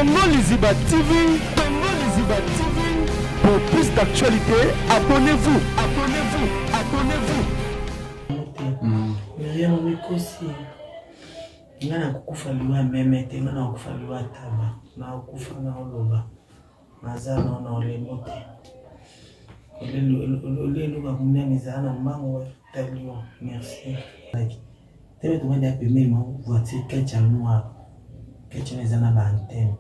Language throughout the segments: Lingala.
Tongo Liziba TV, Tongo Liziba TV. Pour plus d'actualité, abonnez-vous, abonnez-vous, abonnez-vous. Myriam Mikosi. Ngana kukufa liwa memete, ngana kukufa liwa taba, na kukufa na oloba. Nazana na olemote. Olelu ka kumya mizana mbango talio. Merci. Tebe to wende apeme ma voiture kecha noir. Kecha mizana ba antenne.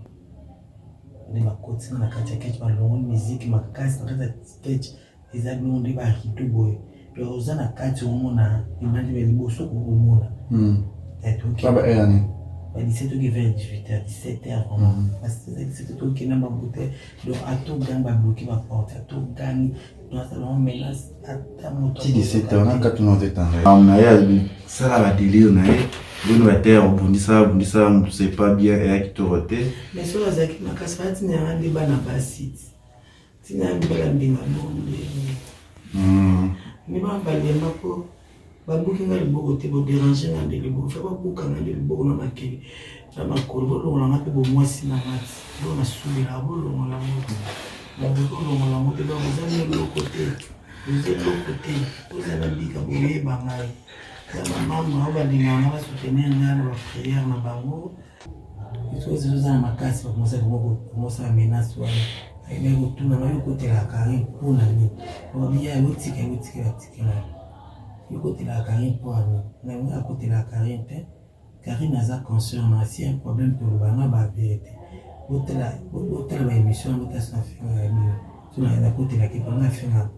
Ne ba koti na kacha kecha ba longo musique makasi na kacha kecha ezali ndi ba hitu boy. Yo ozana kati omona imandi be liboso ko omona. Baba Erani. 17h vers 18h, 17h vraiment. Parce que c'est tout qui n'a pas bouté. Donc à tout gang va bloquer ma porte, à tout gang dans salon menace à ta moto. 17h on a 4 ans de temps. On a ça la délire on a on va terre bondissa on sait pas bien et qui te roté. Mais sur la zaki na kasfati na andi bana basit. Tina mbala mbinga monde. Mais ba balema ko babuki nga liboko te bo déranger nga de liboko fa babuka nga de liboko na makeli na makolo bo longa pe bo mwasi na mati bo na subira bo longa la moto na bo longa la moto ba mozali le côté vous êtes le côté vous avez dit que vous voyez bangai ya mama ba linga na ba soutenir nga na ba prière na bango isso za makasi ba mosa ko mosa menace wa ile kutuna na côté la carré pour na ni bo bien wotike côté la Karine pour nous. Mais à côté la Karine, Karine a conscient, si un problème pour le bana, bah, hôtel la émission, l'hôtel s'en fait, tu as côté la qui on a fait là.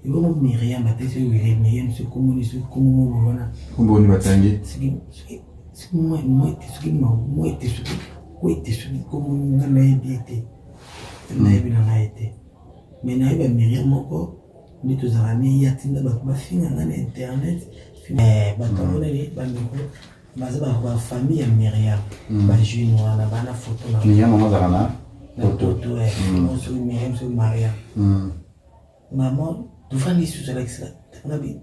Et vous Myriam, ma tête, Myriam, ce communiste, comment vous voilà. Comment vous m'attendez? Moi, comment on a été. Mais n'a Myriam encore. Mais tous les amis, il y a des gens qui ont internet. Mais la famille est Myriam. Je suis la photo. Myriam, on a la photo. On se Myriam, sur Maria. Maman, tu vas aller sur l'extrait. On a dit,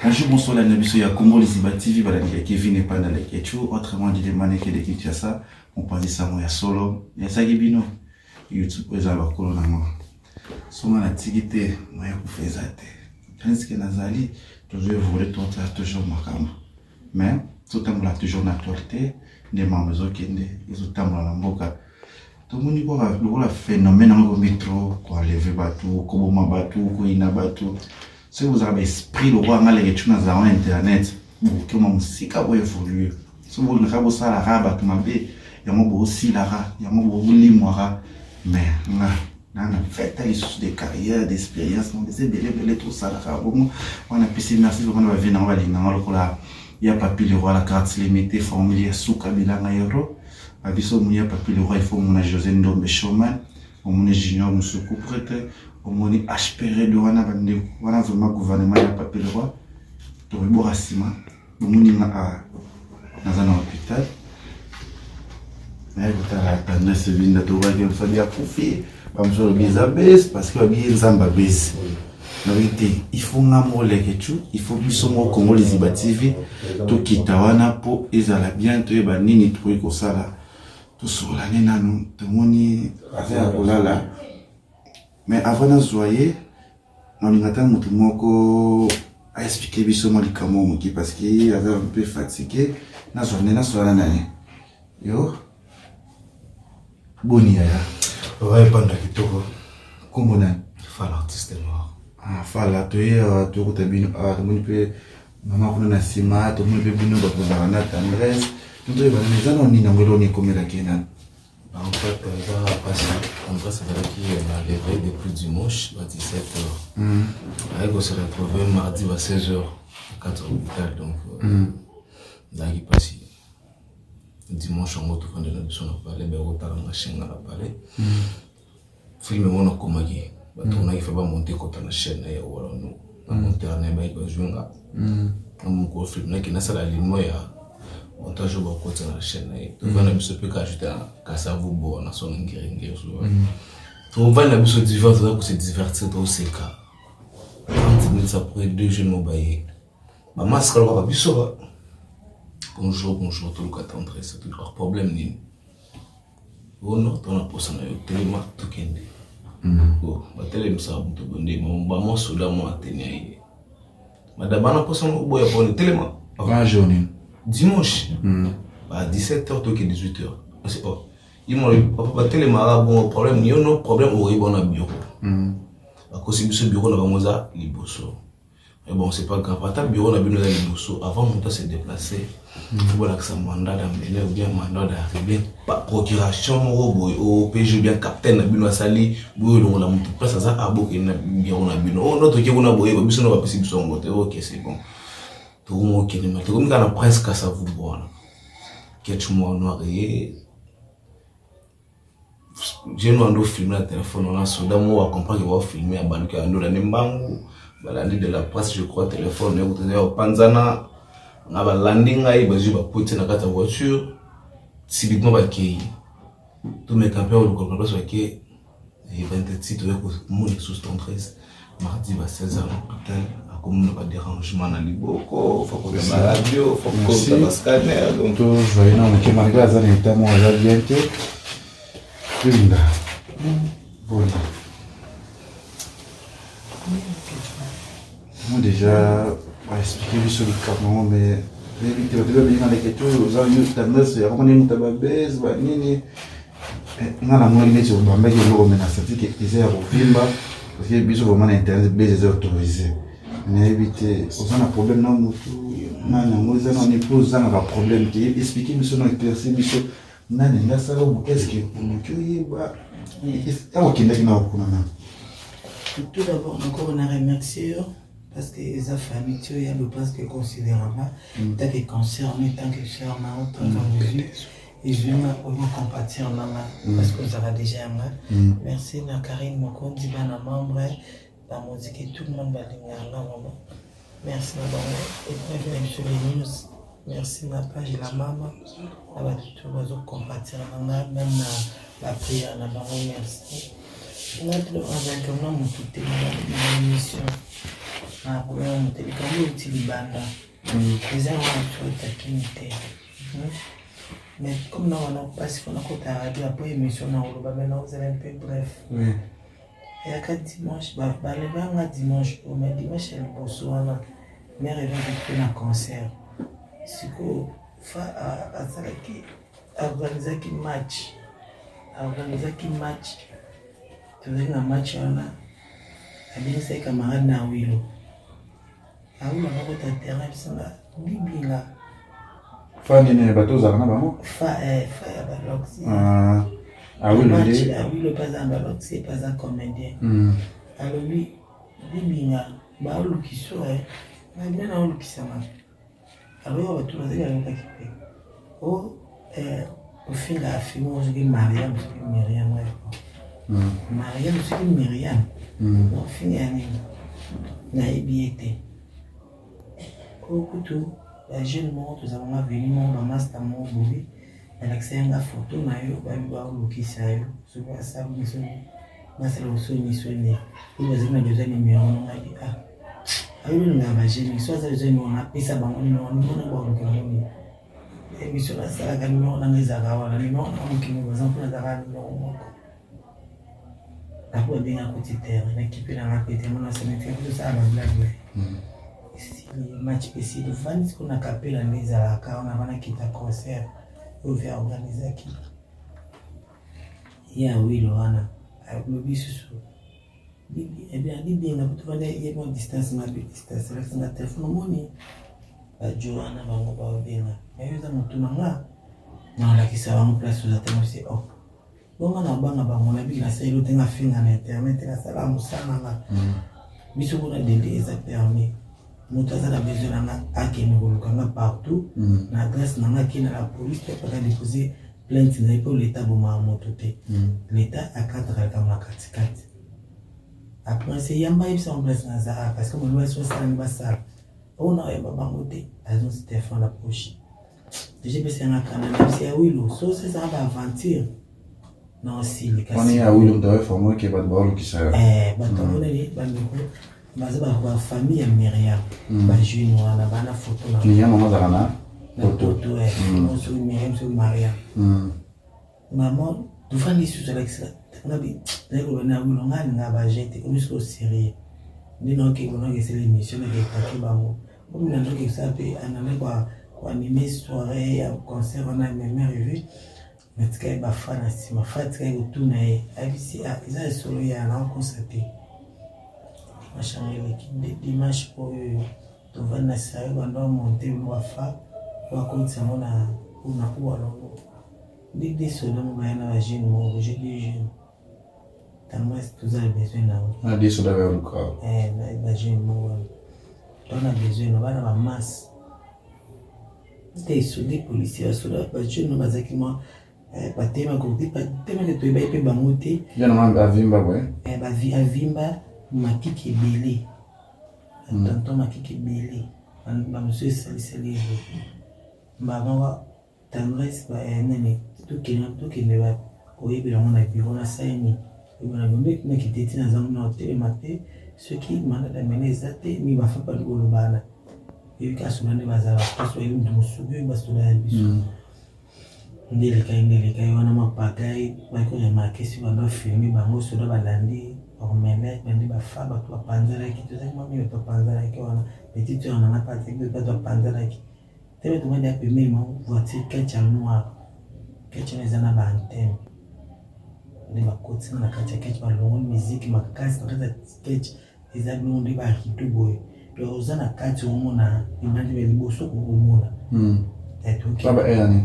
bonjour, bonsoir, la Nabiso, il y a Congo Liziba TV, Kevin et Panda, autrement dit, les mannequins de Kinshasa, on pense ça, moi, il y a Solo, il y a Sagibino. YouTube eza bakolo na moi songa na tigité moya kufeza te pense que nazali toujours évoluer toujours makama mais tout temps la toujours l'actualité des membres okende ils ont tamla na mboka to moni ko la phénomène en métro ko lever bateau ko boma bateau ko ina bateau si vous avez esprit le roi ngale ke tuna za internet que mon musika bo évoluer so vous ne rabo sala raba tumabe ya mo bo aussi la ra ya mo bo limwara. Mais on a fait des carrières, d'expériences, on a belé tout ça. On a pu merci pour nous venir en Valina. Il y a Papi le roi la carte limitée formulaire sous Kabila Euro. Abisso il y a Papi le roi il faut mon José Ndombe Showman, mon junior Moussoukou prêtre, mon HPR de Wana Bande, voilà vraiment gouvernement il y a Papi le roi. Donc il Borassima, mon à dans un hôpital. La tendresse vient de trouver que ça vient couper. Parce que bien Zamba baisse. Il faut ngamoler que il faut que son Congo Liziba TV tout kitawana pour ezala bien to eba nini trouver ko sala to sola nena no to moni azala kolala. Mais avant de zoyer on ngata mutu moko a expliquer biso malikamo moki parce que avait un peu fatigué na journée na sola nani yo Boni ya. Ouais, Panda Kitoko. Comment on a? Fall artiste est mort. Ah, Fall, tu es tout le bien. Ah, tu me peux. Maman, on a Sima, tu me peux bien nous pour la nata Andrés. Tu dois bien les années on y n'a pas l'on comme la Kenan. En fait, ça a passé. Andrés, c'est vrai qu'il m'a levé depuis dimanche à 17h. Avec on s'est retrouvé mardi à 16h à 4h hôpital donc. Là il passe. Dimanche on moto quand de la mission on parlait ben retard na chaîne na parler film mon komaki batona il faut pas monter côté na chaîne ya wala no na monter na ba ko junga on ko film na kina sala limo ya montage ba côté na chaîne ya to va na biso pe ka ajouter ka savu bo na son ngiri so to va na biso divertir ko se divertir to se ka 30 minutes après 2 jeunes mobaye ba masque ba biso bonjour tout le tendresse tout leur problème nini ono tona posana yo telema tukende bo batele msa buto bonde mo soda mo atenia yi madabana posana boya pone telema avant journée dimanche à 17h to 18h c'est pas il m'a pas telema bon problème ni ono problème au bon bureau à cause de ce bureau na bamoza liboso. Mais bon, c'est pas grave. À ta bureau, on a besoin d'aller au avant de se déplacer. Voilà que ça mandat d'amener ou bien mandat d'arriver. Pas procuration au PG bien capitaine, bien sali, on a monté place à ça, à beaucoup de bureau, on a bien. Oh, notre qui on a boyé, mais on va passer sur son côté. Ok, c'est bon. Tout le monde qui est là, tout le monde a presque à ça vous voir. Quelque mois noir et j'ai nous ando filmer le téléphone, on a soda moi à comprendre qu'il va filmer à Banuka ando la nembangu. Balandi de la presse, je crois, téléphone, au Panzana, on a landing, il va jouer pour la carte voiture, subitement, tous mes campeurs, le comprendre, c'est que, il va être titre, mon sous 13, mardi, 16h, comme on n'a pas de dérangement dans les bocaux, il faut qu'on ait la radio, il faut qu'on ait le scanner, donc. Tout, je vais non, mais qui m'a regardé, ça n'est pas moi, j'ai bien été. Linda. Bon. Moi déjà, on va expliquer sur le cap, mais tu vas bien dans les questions, vous avez tendance à reconnaître ta babesse, banini. On a la moitié sur le bambé qui est là, mais ça dit que les heures au film, parce que les vraiment internet, les heures autorisées. Mais éviter, on a un problème dans le tout, on épouse, on a un problème qui est expliqué, monsieur, on a exercé, monsieur, on a un ça, qu'est-ce que pour nous cueillir, tout d'abord, encore on a remercié parce que les familles, il y a le parce que considérablement, tant que concerné, tant que cher, tant que vu, et je vais me compatir, parce que ça va déjà mal. Merci, Karine, mon compte, dit à membre, la musique, tout le monde va venir là, maman. Merci, maman. Et puis, je vais sur les news. Merci, ma page, la maman. Elle va tout le monde compatir, même la prière, la maman, merci. Notre environnement, tout est dans l'émission. Ah, pour moi, on est comme un petit banda. Les gens ont tout taquinité. Mais comme nous on a passé qu'on a côté radio après émission on va maintenant vous allez un peu bref. Oui. Et à dimanche le vent dimanche au mais dimanche le bonsoir mais revient de un concert. C'est que fa à ça qui organiser qui match. Organiser qui match. Tu veux un match là. Abini ses camarades na wilo. Ah oui, on va côté terrain ils là. Bibinga. Fa nene bateau zarna bango fa ya baloxi oui le pas un baloxi pas un comédien alors lui bibinga ba olukiso na bien na olukisa ma alors on va tout dire avec qui au fil la fille moi je dis Mariam c'est Myriam on finit année na ebiete au couteau la jeune monde nous avons venu mon master mon bobi elle accès à photo na yo ba lokisa yo so ba sa mission na c'est le sonné il va dire déjà numéro on a dit ayo na ba jeune so ça jeune on a pesa ba on ba lokisa et mission la sala ga numéro na ngeza wala numéro na mkimo par exemple na dara numéro moko ako bien à côté terre na équipe na rapide mon na se fait tout ça ba blague match PC de fans qu'on a capé la mise à la car on a vraiment quitté un concert au faire organiser qui il y a oui Loana avec le bisu et bien dit bien la tout va y a une distance ma distance là sur la téléphone moni Joanna bango ba bien mais ils ont tout manga non là qui ça va en place aux attentes c'est oh bon on a banga bango na bi la c'est le tenga finga na internet la ça va musana là bisu on a des permis moto azala besoin na akene kolukanga partout na adresse na qui na la police pour pas déposer plainte na pour l'état boma moto te l'état a quatre comme la 4 après c'est yamba il s'en place na za parce que mon loi soit ça ni ça on a yamba bangote azon Stéphane la poche déjà c'est un canal c'est à Willow so c'est ça va aventure non si le cas on est à Willow d'ailleurs formé que va de bord qui ça on est baza ba famille ya Myriam ba jeune wana bana photo na Myriam mama zarana photo tout moi sur Myriam sur Maria maman tu fais des choses avec ça on a dit d'ailleurs on a voulu on a bajete on est sur série ni non que on a que c'est l'émission de Taki Bango on a dit que ça peut on a quoi animer soirée concert on a même arrivé mais tu sais ba fan si ma fan tu sais tout nae abisi a ils a solo ya na constaté machin l'équipe de dimanche pour tu vas na ça on doit monter moi fa on continue on a quoi alors des soldats moi na jeune moi j'ai des jeunes tellement tous a besoin là des soldats vers le corps na jeune moi on a besoin on va dans la masse des soldats policiers soldats pas jeune nous bazaki moi pas tellement côté pas tellement de toi ba pe ba monter il y a un avimba ouais ba avimba makiki belé tonton makiki belé ba monsieur sali maman tendresse ba nene tout qui ne va oyebi la mona biro na saini na bombe na kiteti na zangu na hotel maté ceux qui mandent d'amener zate mi ba fa pas le bana et ka sunane bazala parce que il me sougue ba sola biso ndele kai wana mapakai ba ko ya makesi ba no filmi ba mo sola balandi ormene bandi ba fa ba to panzara ki to za mami to panzara ki wana petit tu on a pas de ba to panzara ki tebe to manda pe memo voiture kacha noir kacha na ba antenne ne ba koti na kacha kacha ba longo musique makasi na kacha sketch ezali ndi ba hitu boy to uzana kati umona imandi be liboso ko umona baba yani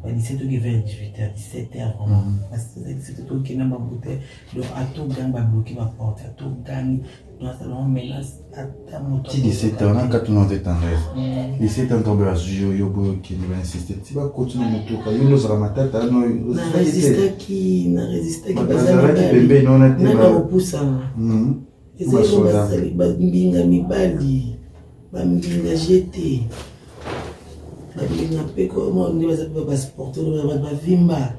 à 17h vers 18h 17h vraiment parce que c'est tout qui n'a pas bouté donc à tout gang va bloquer ma porte à tout gang dans salon menace à moto 17h on a 4 tendresse 17h tombe à yo qui va insister tu vas continuer moto ka yo nos ramatata no résiste qui bazala ki bembe non na te ba repousser ezali ba mbinga mibali ba mbinga jeté na peko mo ndi baza ba sporto ba vimba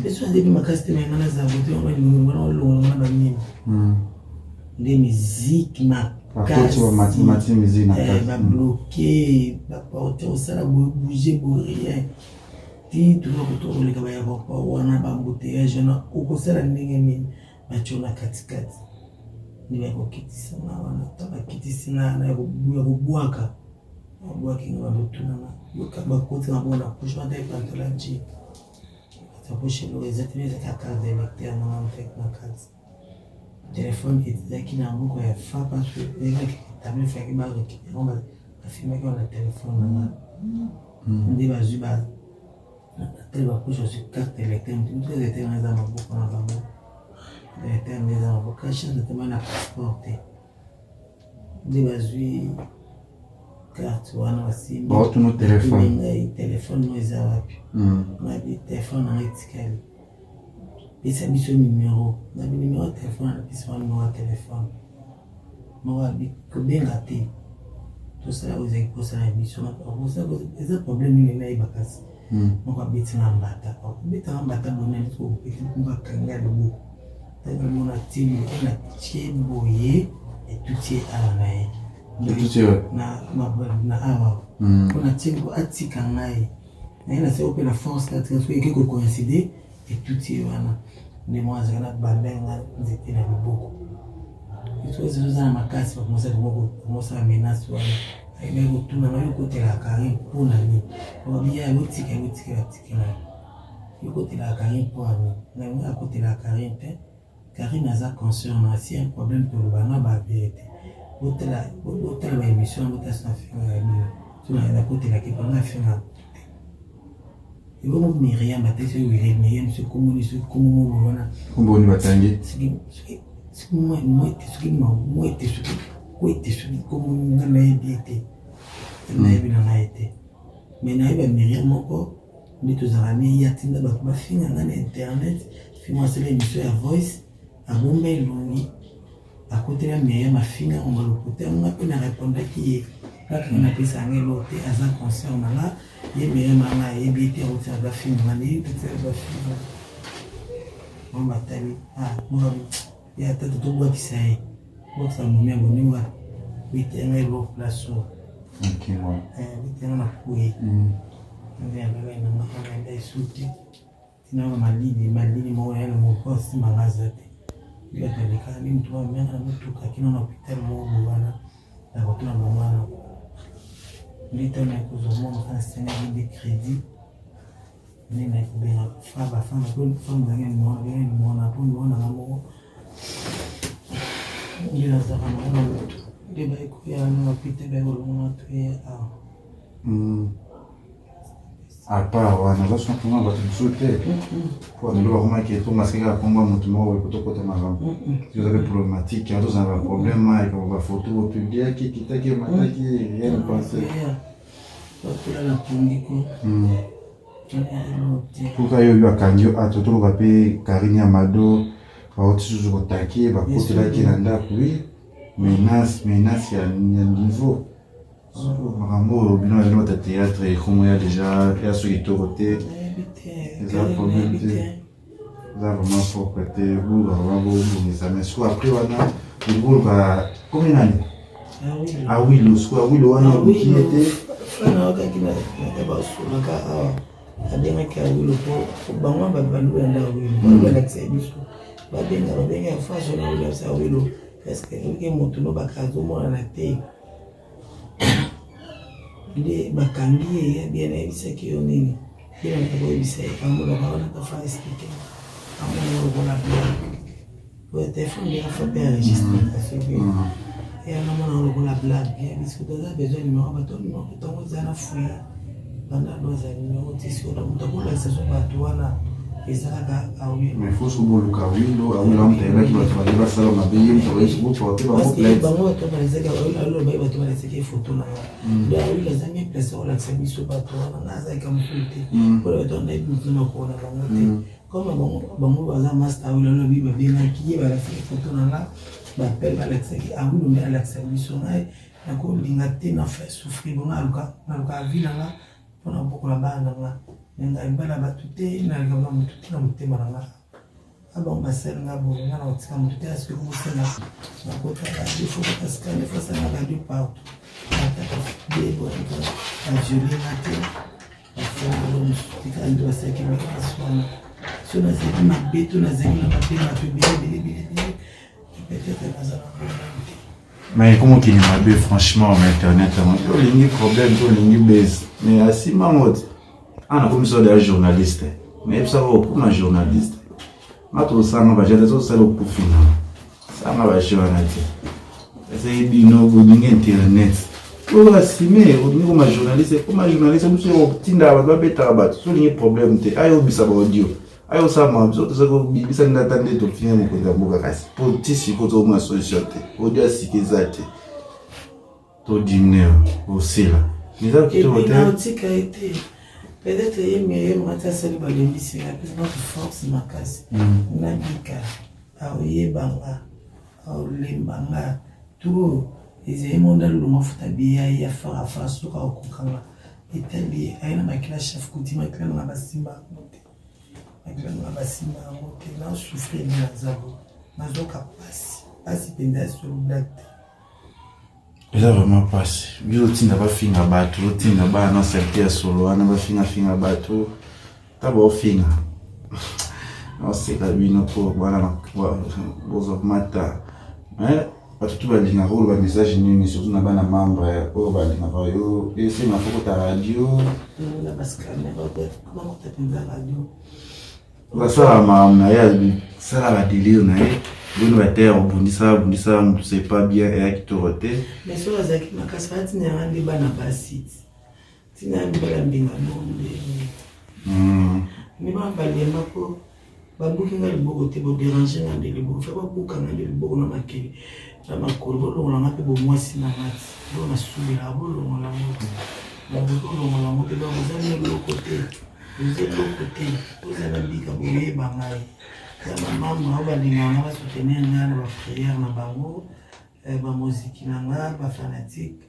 eso ande makasi te ngana za bote on ngana longo ngana nini de musique ma kasi mati musique na kasi ba bloquer ba porter au sala bouger pour rien ti tu no ko to le ka ba ya ko wana ba embouteillage na ko sala ndenge nini ba chona katikati ni ba ko kitisa na wana ta ba kitisa na ko buaka working on the tournament. You can back out and go to push my day until I G. To push it with that music, I can't elect the amount of my cards. Telephone is like in a book where far past like tablet for about a film on the telephone. Ndi bazuba teba push sur carte électrique tout les étaient dans un book en avant. Les termes des avocations de demander à passeporter. Ndi bazui carte wana wasimu ba tuno telefone no eza wapi na bi telefone na itikali bisa biso numéro na bi numéro telefone na biso numéro telefone mo abi ko benga te to sala oze ko sala biso na ko sala eza problème ni na ibakasi mo ka bitina mbata bona ni ko petit kumba kanga lubu tanga mona timi na cheboye et tout est à la na awa on a tenu atika ngai na ina se open la force là parce que quelque coïncider et tout est wana ne moi za na babenga nzete na biboko isso c'est ça na makasi pour commencer commencer à menace wana ai me ko tuna na ko tela kari pona ni on bien utika na ko tela kari pona na ko tela kari te kari na za conscient na si un problème pour bana ba vérité Otela ba émission botasna finga ni tuna na côté la qui pendant finga et bon Myriam batese Myriam se communique comme wana kombo ni batangi moi comme ngana yete na yebina na yete mais na yeba Myriam moko ni tozarami yatinda ba finga na internet finga c'est l'émission à voice à bombe longi à côté de la meilleure ma fille on va le côté on a pu répondre qui est là on a pu s'arrêter l'autre à ça concerne là il meilleur maman et bien été au faire la fille on dit tout ça la fille on va taper moi il y a tout bois qui ça bois ça me met bon niveau oui t'es un place ok moi oui t'es un appui vers sauté. Sinon, malini, moi, elle m'a pas si malade. Il a fait quand même, tu vois, même tout cas, qui n'en a hôpital, moi, la retour à maman. L'État n'a pas besoin de faire des crédits. Mais il n'a pas besoin de faire des femmes, il a ça il va écouter un hôpital, à part wana bazosonga bato biso te po andelo bakomaki tomasika komba motu moko ekotokota makambo tozali problématique tozala baproblème ayekama bafoto opubliaki kitaki mataki yene pense puka yo akangi yo atotoloka mpe Karine Amado bauti susu kotaki bakotelaki na ndako wi menace ya niveau makambo bino azali bata théâtre ekomo ya déjà ya soki kitoko te eza problème te eza vraiment propre te buluka vraiment bobongisa mais siko après wana boluka komi nani awilo siko awilo wana oluki ye te fana wakaki na basolaka awa abengaki awilo po bango babandu yanda awilo balakisa biso babenga faso na awilo sa awilo parceke oke moto no bakazomonana te nde bakangi ye bien ayebisaki yo nini bien nakoyebisa ye kamolaka wana kafa explike amona lokola blague oyo telefone yafa mpe enregistré soki eyanamona lokola blague yebisiko toza besoin numero bato numero ntongo eza na fuye banda doza numero ti sikola moto akolakisa so bato wana ezalaka awilo mais faut soboluka awilo awilo amutayelaki bato bali basala mabe ye moto bayesukoporte bango bato balezaki awilo baye bato balezaki efoto na nga do awilo azangi place kolakisa biso bato wana nga azalaka mokulu te mpona bato wana nayebi motu makolo na bango te comme bango baza master awilo alobi babengaki ye balakisaki foto na nga bapele balakisaki awilo nde alakisa biso ngai nakolinga te nafa souffrir bongo naluka avi na nga mpona bokola bana na nga ngai mbala bato te nalingaka motu te na motema na nga abango basali nga boye nga na kotika motu te asoki komosala nakotaka defokatasikane fasala radio partout ataka deboyaka baviole nga te bafongolo mosusu tika nde basalaki bakaswana so nazali mabe to nazali na mabe bato ebelebelebele peut-être nazala te mais comment qu'il m'a bien franchement internet to lingi problème to lingi base mais asima mot ana comme ça des journalistes mais ça va pour un journaliste mato sana ba jeta so sala ku fina sama ba journaliste c'est bino bolinga internet pour assumer au comme journaliste nous sommes tinda ba beta ba so lingi problème te ayo bisa ba audio ayo sama so to sako bisa ndatande to fina mo ko mboka kasi pour tisi ko to mo solution te audio sikiza te to diminuer aussi là mais ça qui te hotel peut-être il me reste celle de l'émission notre force ma casse nabika aoye banga aolembanga tout les émonda le mafuta biya ya fara faso ka okukanga etabi aina makila chef kuti makila na basimba mote makila na basimba mote na souffrir na zabo mazoka pasi penda sur black. Eza vraiment passé. Bilo tinda ba finga bato, tinda ba na certain solo, ana ba finga bato. Tabo finga. Non c'est la bino pour voilà bozo mata. Mais bato tu ba linga ko ba message ni surtout na bana membre o ba linga ba yo, et c'est ma photo ta radio. Na baskane ba comment tu t'appelles la radio? Ba ça ma ya ça la délire na Bon va terre bundisa tu sais pas bien et activité mais sur la zaki makasa tina randi bana basit tina mbala mbinga monde ni ba balie mako babuki ngali boko te bo déranger ngande le bo fa ba buka ngande le bo na makeli na makolo bo longa pe bo mwasi na mati bo na subira bo longa la moto ba bo longa la moto ba mozali le côté vous avez dit que vous avez bangai maman va dire on va soutenir na prière na bango ba musique na nga ba fanatique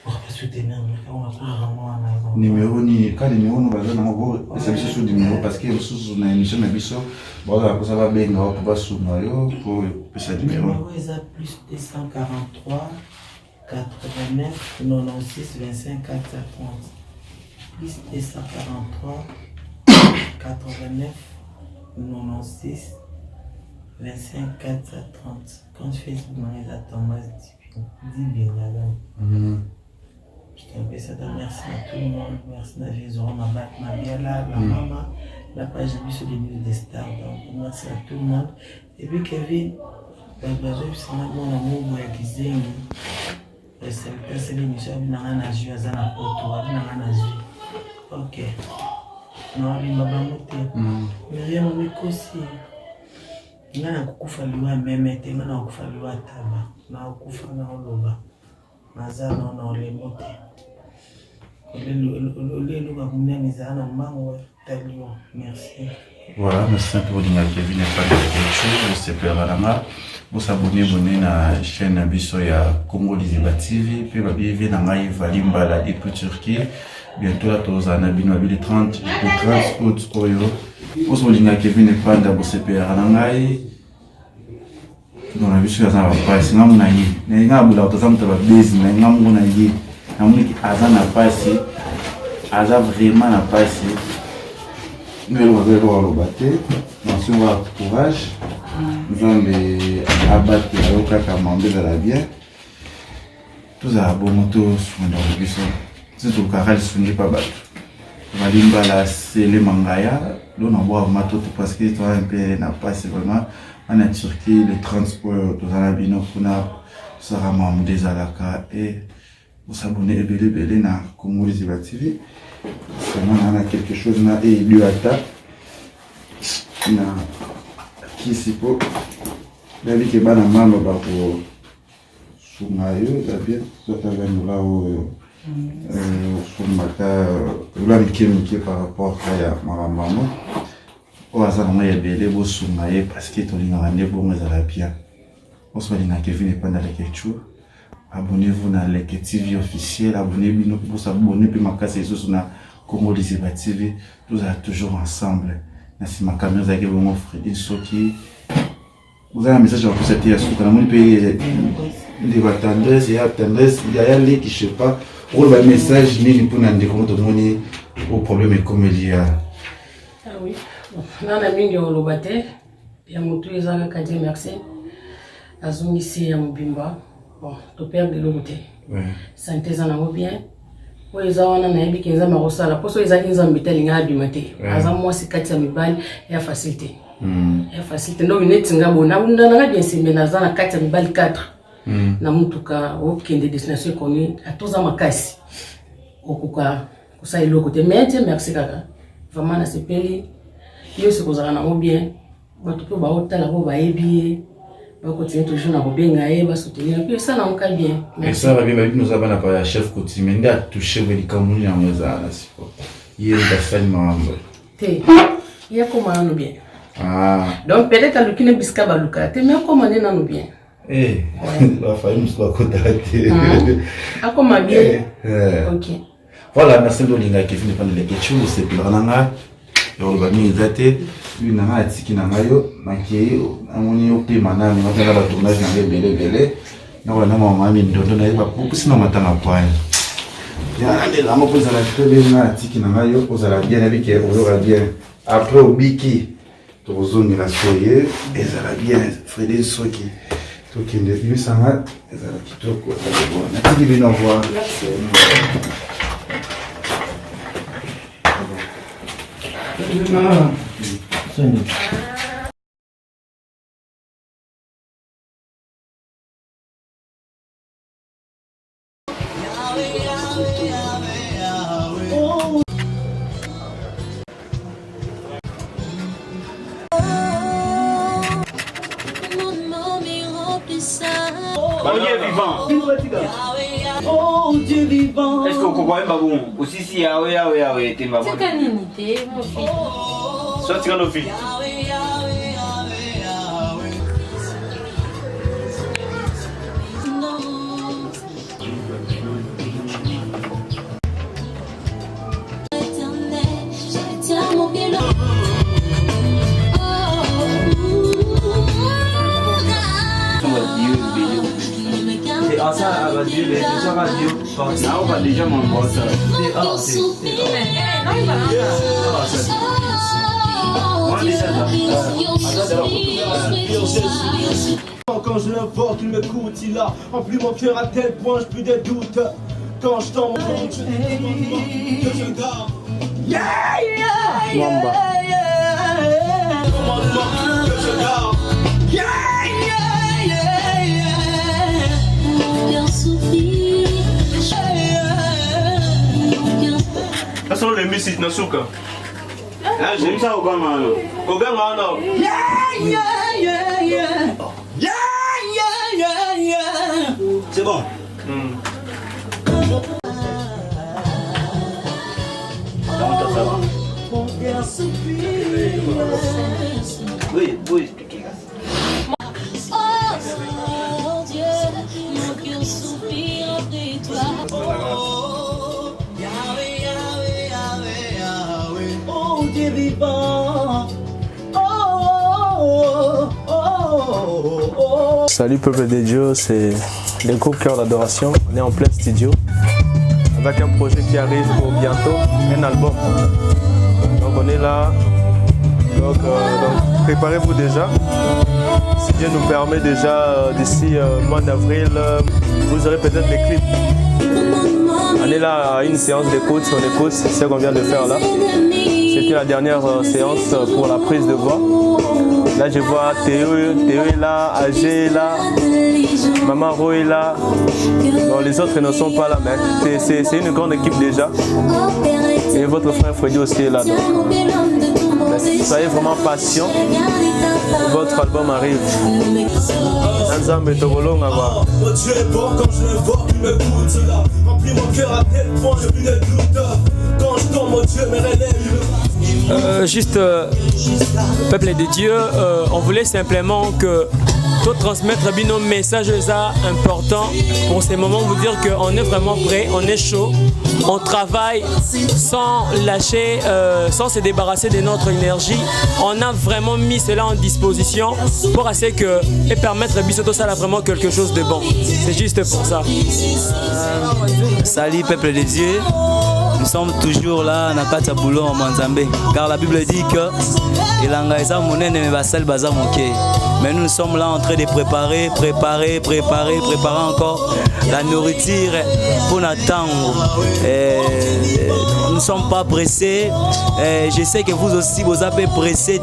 on va soutenir on va vraiment na numéro ni quand numéro nous va na ngo c'est sur numéro parce que sous na émission na biso voilà ko ça va bien on va sur Mario pour ce numéro est plus 243 89 96 25 430 plus 243 89 96 25 430. Quand Facebook m'a mis à Thomas, dis bien là. Je t'appelle ça, merci à tout le monde, merci à Jésus, ma bien là, la maman, la page j'ai mis sur les news des stars, donc merci à tout le monde. Et puis Kevin, c'est mon amour qui s'est c'est l'émission, je suis à ok. Non, il m'a monté. Mais rien ne me aussi. Il y a un coup fallu à même été, il y a un coup fallu à tabac. Il y a un coup fallu à l'oba. Maza non les motés. Merci. Voilà, merci pour Kevin et pas de quelque chose, vous abonnez à la chaîne Abisso ya Congo Liziba TV, puis vous na ngai Valimba depuis Turquie. Bientôt là tous en abino le 30 août oyo. Vous abonnez Kevin et pas de CPR na ngai. Dans la Abisso ya za pasi ngamu na yi. Na ngabu la utazama taba base na ngamu na yi. Na muni azana pasi. Aza vraiment na pasi. Nous allons le battre. Merci pour courage. Nous allons abattre le cas mandé de la bien. Tous à bon moto sur le buisson. C'est tout carré sur le pas battu. Valimba la c'est les mangaya. L'on envoie mato parce que toi un peu n'a pas c'est vraiment en Turquie le transport tous à la bino kuna sera mandé à la cas et vous s'abonner belé na Congo Liziba TV. On a quelque chose na et lui atta na kisipo d'ailleurs que bana mama ba ko sungayo bien soit avec nous là où sumaka là qui par rapport à ma maman au hasard on est belé bo sungaye parce que to linga ndé bon ezala bien on soit linga Kevin et pas dans les quelque abonnez-vous dans les TV officiel, abonnez-vous pour s'abonner puis ma casse et sur na Congo Liziba TV, nous sommes toujours ensemble. Merci ma caméra avec mon frère Soki. Vous avez un message pour cette hier sur le pays de tendresse et tendresse, il y a les qui je sais pas, pour le message ni pour n'en compte monnaie au problème comme il y a. Ah oui. Là na mingi au lobate, ya mutu ezanga kadie merci. Azungisi ya mubimba. Bon, to perdre de l'autre. Santé ça n'a pas bien. Oui, ils ont un ami qui est à Marosala. Pour ça, ils ont un bétail à du matin. Azam moi c'est 4 mibali et facilité. Et facilité. Donc une tinga bona. On a bien si menaza na 4 mibali 4. Na mutuka aucune des destinations connues à tous en makasi. Okuka ça est le côté merci kaka. Vraiment na sepeli. Yo se kozana na bien. Ba to pe ba hôtel ba ba ebi. On continue toujours à bien soutenir. Puis ça, on va bien. Et ça va bien, nous avons un chef coutumier qui a touché les Camerounais en Mozart. Il y a des femmes. Il y a comment nous bien. Ah. Donc peut-être que le biscuit baluka. Mais comment nous bien. Eh, la famille nous soit contactée. Ah comment bien. Ok. Voilà, merci de l'inga qui finit par les questions. C'est plus grand. On va mieux dater. Une nana atiki nana yo makiye amoni yo pe manani matanga ba tournage na belé na wana mama mi ndondo na ba pusi na matanga kwani ya nde la mo poza la tele na atiki nana yo ozala bien avec ozora bien après obiki to zone la soye ezala bien Frédéric Soki to kende bi sanga ezala kitoko na tiki bino voir Dieu vivant. Oh Dieu vivant. Est-ce qu'on comprend pas bon? Aussi si Yahweh, t'es ma bonne. C'est canonité, mon fils. Soit tu as nos filles. Ah ça, Dieu, les gens radio, là on va déjà m'envoyer ça. Non, il va là. quand je l'invoque, il m'écoute, il a rempli mon cœur à tel point, j'ai plus de doutes. Quand je tombe, que je garde. Yeah, yeah, yeah, yeah. Commandement que je garde. Yeah, yeah, yeah, yeah. Mon cœur soupire. Ça sont les musiques, Nasuka. J'aime ça au Ghana. Au Ghana, non. Yeah, yeah, yeah, yeah. Yeah, yeah, yeah, yeah. C'est bon. Mon cœur soupire. Oui, expliquez. Oh Dieu, mon cœur soupire après toi. Oh, Yahweh, Yahweh, Yahweh, Yahweh. Oh Dieu vivant. Salut peuple de Dieu, c'est le groupe Cœur d'Adoration. On est en plein studio avec un projet qui arrive pour bientôt, un album. Donc on est là, donc préparez-vous déjà. Si Dieu nous permet déjà d'ici le mois d'avril, vous aurez peut-être des clips. On est là à une séance d'écoute, on écoute ce qu'on vient de faire là. C'était la dernière séance pour la prise de voix. Là je vois Théo est là, AG est là, Maman Ro est là. Bon, les autres ne sont pas là, mais c'est une grande équipe déjà. Et votre frère Freddy aussi est là. Donc, soyez vraiment patients. Votre album arrive. Ensemble, Togolo, Ngava. Dieu est bon quand je l'invoque, il m'écoute, il a rempli mon cœur à tel point, j'ai plus de doute. Quand je tombe, mon Dieu me relève. Juste, peuple de Dieu, on voulait simplement que tout transmettre nos messages importants pour ces moments, vous dire qu'on est vraiment prêt, on est chaud, on travaille sans lâcher, sans se débarrasser de notre énergie. On a vraiment mis cela en disposition pour essayer que et permettre Bisoto ça a vraiment quelque chose de bon. C'est juste pour ça. Salut peuple de Dieu. Nous sommes toujours là dans Kata Boulot en Manzambe, car la Bible dit que mais nous sommes là en train de préparer encore la nourriture pour attendre. Nous ne sommes pas pressés. Je sais que vous aussi vous avez pressé,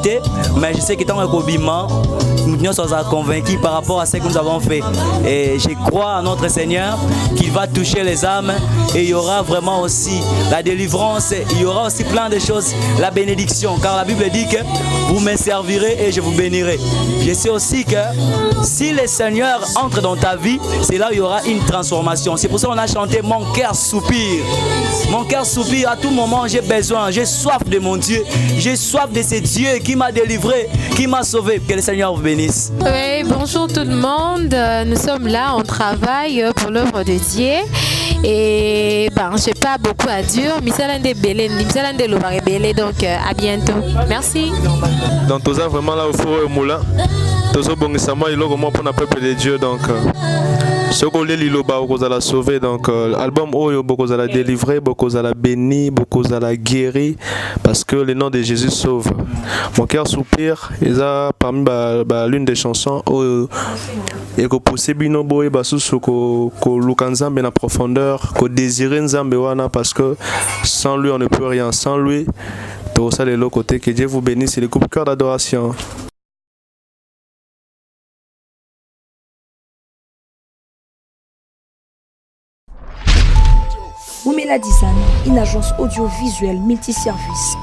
mais je sais que tant que nous sommes convaincus par rapport à ce que nous avons fait. Et je crois à notre Seigneur qu'il va toucher les âmes et il y aura vraiment aussi la délivrance, il y aura aussi plein de choses, la bénédiction, car la Bible dit que vous me servirez et je vous bénirai. Je sais aussi que si le Seigneur entre dans ta vie, c'est là où il y aura une transformation. C'est pour ça qu'on a chanté Mon cœur soupire. Mon cœur soupire, à tout moment j'ai besoin, j'ai soif de mon Dieu, j'ai soif de ce Dieu qui m'a délivré, qui m'a sauvé. Que le Seigneur vous bénisse. Oui, bonjour tout le monde, nous sommes là, on travaille pour l'œuvre de Dieu. Et ben, je n'ai pas beaucoup à dire, donc à bientôt. Merci. Donc tout ça vraiment là au four et moulin. Tout ça bon ça moi il est comment pour le peuple de Dieu donc ce qu'on les liloba beaucoup à la sauver donc album oyo beaucoup à la délivrer, beaucoup à la bénir, beaucoup à la guérir parce que le nom de Jésus sauve. Mon cœur soupire, ils a parmi l'une des chansons et que pousser bino boy basusu ko lukanzambe na profondeur, ko désirer nzambe wana parce que sans lui on ne peut rien, sans lui tout ça les l'autre côté. Que Dieu vous bénisse, c'est le groupe Cœur d'Adoration. Woumela Design, une agence audiovisuelle multiservice.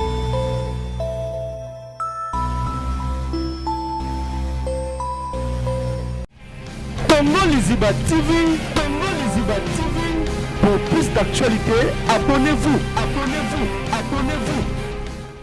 Congo Liziba TV, Congo Liziba TV. Pour plus d'actualités, abonnez-vous.